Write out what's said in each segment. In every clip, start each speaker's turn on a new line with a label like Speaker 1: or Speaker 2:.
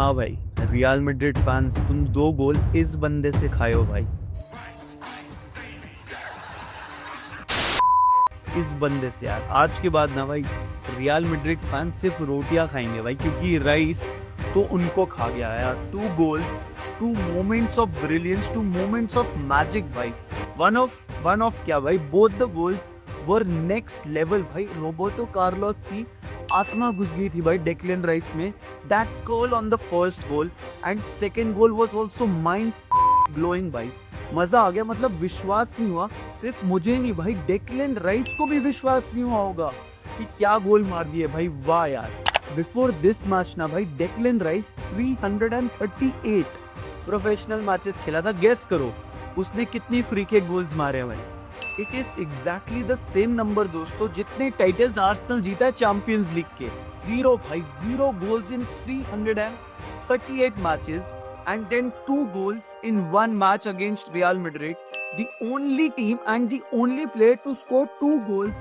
Speaker 1: हाँ भाई, real Madrid fans तुम 2 गोल इस बंदे से खाए हो भाई। इस बंदे से यार आज के बाद ना भाई रियल मैड्रिड फैंस सिर्फ रोटियां खाएंगे भाई, क्योंकि राइस तो उनको खा गया यार। 2 goals, 2 moments of brilliance, 2 moments of magic भाई। वन ऑफ क्या भाई, both the goals were next level भाई। रोबर्टो कार्लोस की आत्मा घुस गई थी भाई डेक्लन राइस में। That goal on the first goal and second goal was also mind blowing भाई। मजा आ गया, मतलब विश्वास नहीं हुआ। सिर्फ मुझे नहीं भाई, डेक्लन राइस को भी विश्वास नहीं हुआ होगा कि क्या गोल मार दिए भाई। वाह यार। बिफोर दिस मैच ना भाई डेक्लन राइस 338 प्रोफेशनल मैचेस खेला था। गेस करो उसने कितनी फ्री किक गोल्स मारे हैं भाई। It is exactly the same number दोस्तों जितने टाइटल्स आर्सेनल जीता है चैंपियंस लीग के। 0 भाई, 0 goals in 338 matches and then 2 goals in 1 match against Real Madrid. The only team and the only player to score 2 goals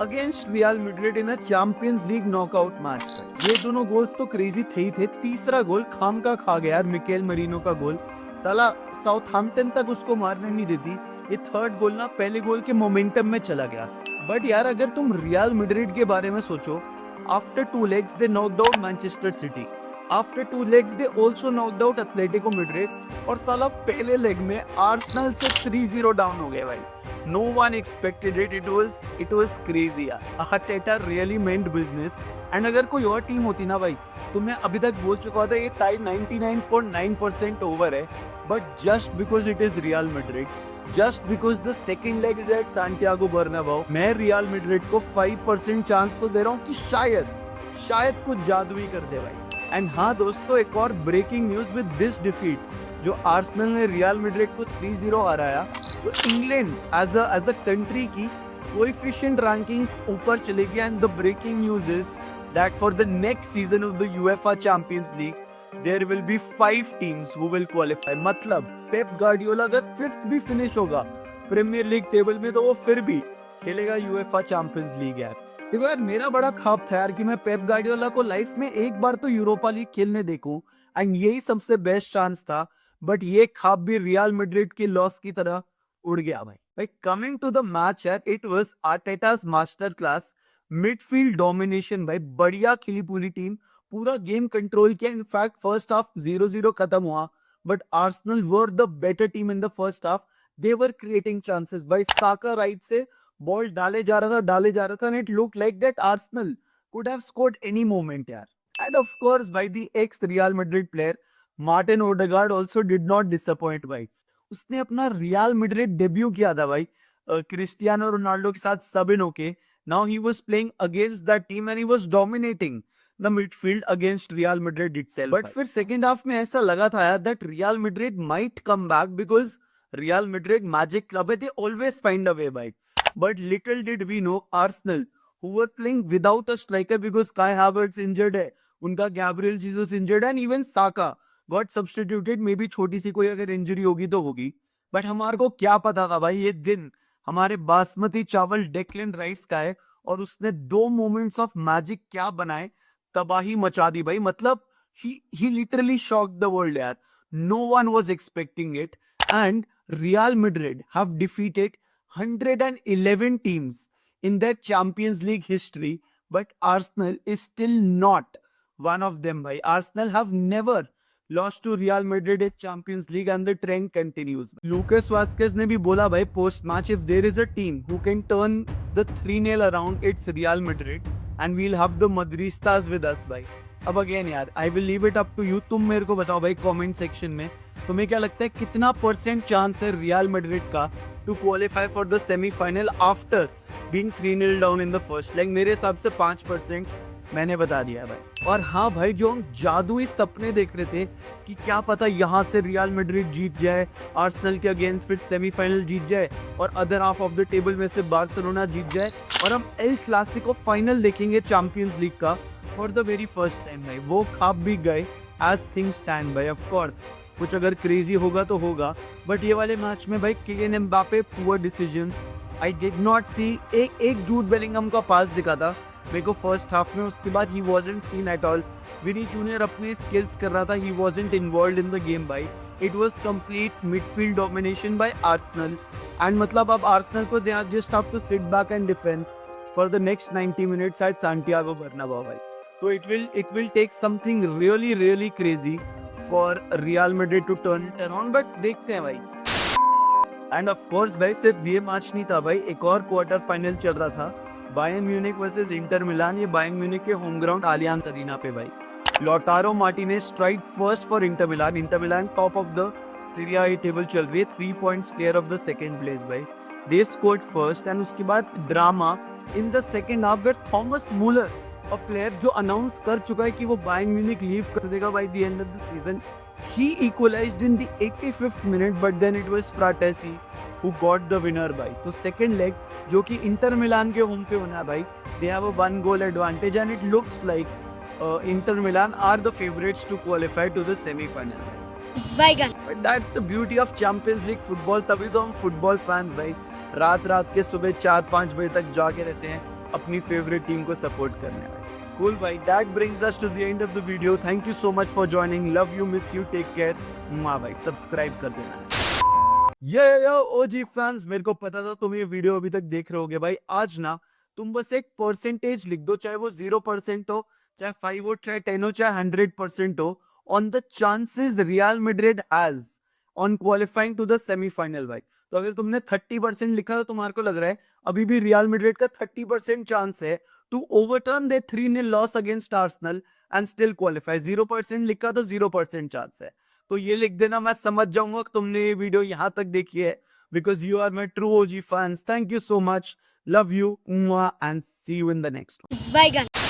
Speaker 1: against Real Madrid in a Champions League knockout match. ये दोनों goals तो crazy थे ही थे। तीसरा गोल खाम का खा गया यार, मिकेल मरीनो का गोल। साला साउथहैम्पटन तक उसको मारने नहीं देती। ये थर्ड गोल ना पहले गोल के मोमेंटम में चला गया। बट यार अगर तुम रियल मैड्रिड के बारे में सोचो, after 2 legs they knocked out Manchester City. After 2 legs they also knocked out Atletico Madrid और साला पहले लेग में आर्सेनल से 3-0 डाउन हो गए भाई। No one expected it. It was crazy यार। Arteta really meant business. And अगर कोई और टीम होती ना भाई तो मैं अभी तक बोल चुका था ये टाई 99.9% ओवर है। But just because it is Real Madrid, just because the second leg is at Santiago Bernabeu, मैं रियल मैड्रिड को 5% चांस तो दे रहा हूँ कि शायद कुछ जादू ही कर दे भाई। एंड हाँ दोस्तों, एक और breaking news with this defeat, जो आर्सेनल ने रियल मैड्रिड को 3-0 हराया, तो इंग्लैंड एज अ कंट्री की कोएफिशिएंट रैंकिंग्स ऊपर चलेगी। And the breaking news is that for the next season of the UEFA Champions League there will be 5 teams who will qualify. मतलब Pep Guardiola अगर 5th भी finish होगा premiere league table में तो वो फिर भी खेलेगा यूएफए चैंपियंस लीग यार। देखो यार, मेरा बड़ा ख्वाब था यार कि मैं पेप गार्डियोला को लाइफ में एक बार तो यूरोपा लीग खेलने देखूं, एंड यही सबसे बेस्ट चांस था। बट ये ख्वाब भी रियल मैड्रिड की लॉस की तरह उड़ गया भाई। कमिंग टू द मैच यार, it was Arteta's master class midfield domination भाई। बढ़िया खेली पूरी टीम, पूरा गेम कंट्रोल किया। इनफैक्ट फर्स्ट हाफ 0-0 खत्म हुआ, but Arsenal were the better team in the first half. They were creating chances भाई। साका राइट से बॉल डाले जा रहा था and it looked like that Arsenal could have scored any moment यार। And of course भाई the ex Real Madrid player Martin Odegaard also did not disappoint भाई। उसने अपना रियल मैड्रिड डेब्यू किया था भाई क्रिस्टियानो रोनाल्डो के साथ सब इन होके। Now he was playing against that team and he was dominating the midfield against Real Madrid itself। But फिर second half में ऐसा लगा था यार that Real Madrid might come back because Real Madrid magic club है, they always find a way भाई। But little did we know Arsenal, who were playing without a striker because Kai Havertz injured है, उनका Gabriel Jesus injured है, and even Saka got substituted। Maybe छोटी सी कोई अगर injury होगी तो होगी, बट हमारे को क्या पता था भाई ये दिन हमारे बासमती चावल डेक्लन राइस का है, और उसने 2 मोमेंट्स ऑफ मैजिक क्या बनाए, तबाही मचा दी भाई। मतलब he literally shocked the world यार। No one was expecting it, and Real Madrid have defeated 111 teams in their Champions League history, but Arsenal is still not one of them bhai। Arsenal have never lost to Real Madrid in Champions League and the trend continues। Lucas Vazquez ने भी बोला भाई post match, if there is a team who can turn the 3-0 around, it's Real Madrid and we'll have the Madristas with us भाई। अब again यार I will leave it up to you। तुम मेरे को बताओ भाई कमेंट सेक्शन में तुम्हें क्या लगता है कितना % चांस है रियल मैड्रिड का to qualify for the semi-final after being 3-0 down in the first leg। मेरे हिसाब से 5% मैंने बता दिया है भाई। और हाँ भाई, जो हम जादुई सपने देख रहे थे कि क्या पता यहाँ से रियल मैड्रिड जीत जाए, आर्सेनल के अगेंस्ट फिर सेमीफाइनल जीत जाए और other half of the table में से बार्सिलोना जीत जाए और हम एल क्लासिको फाइनल देखेंगे चैंपियंस लीग का for the very first time भाई, वो ख्वाब भी गए एज थिंग्स स्टैंड भाई। ऑफ कोर्स कुछ अगर क्रेजी होगा तो होगा, बट ये वाले मैच में भाई Kylian Mbappe poor decisions. I did not see एक जूड बेलिंगम का पास दिखा था मेरे को फर्स्ट हाफ में, उसके बाद he wasn't seen at all. Vini Junior अपने स्किल्स कर रहा था, he wasn't involved in the game भाई। It was complete midfield domination by Arsenal, and मतलब अब आर्सेनल को they just have to sit back and defence for the next 90 minutes at Santiago Bernabeu भाई। तो it will take something really really crazy for Real Madrid to turn it around, but देखते हैं भाई। End of course भाई सिर्फ ये match नहीं था भाई, एक और क्वार्टर फाइनल चल रहा था, Bayern Munich versus Inter Milan. ये बायर्न म्यूनिख के होम ग्राउंड आलियांज अरीना पे भाई। Lautaro Martinez strike first for Inter Milan. Inter Milan top of the Serie A table चल रही है, 3 points clear of the second place भाई। They scored first, and उसके बाद drama in the second half where Thomas Müller, a player जो announce कर चुका है कि वो बायर्न म्यूनिख लीव कर देगा by the end of the season, he equalized in the 85th minute, but then it was Fratesi who got the winner भाई। तो सेकंड लेग जो कि इंटर मिलान के होम पे होना है भाई, they have a 1 goal advantage and it looks like Inter Milan are the favorites to qualify to the semi-final भाई। But that's the beauty of Champions League football, तभी तो हम फुटबॉल फैंस भाई रात रात के सुबह 4-5 बजे तक जागे रहते हैं अपनी फेवरेट टीम को सपोर्ट करने भाई। Cool भाई, that brings us to the end of the video. Thank you so much for joining. Love you, miss you, take care. माँ भाई सब्सक्राइब कर देना है। ये ओजी फैंस, मेरे को पता था तुम ये वीडियो अभी तक देख रहे होगे भाई। आज ना तुम बस एक परसेंटेज लिख दो, चाहे वो 0% हो, चाहे 5 हो, चाहे 10 हो, चाहे 100% हो, on the chances Real Madrid has on qualifying to the semifinal भाई। तो अगर तुमने 30% लिखा तो तुम्हारे को लग रहा है अभी भी रियल मैड्रिड का 30% चांस है to overturn their 3-0 loss against Arsenal and still qualify। 0% लिखा तो 0% चांस है, तो ये लिख देना, मैं समझ जाऊंगा कि तुमने ये वीडियो यहाँ तक देखी है, because you are my true OG fans। Thank you so much, love you, and see you in the next one। Bye guys।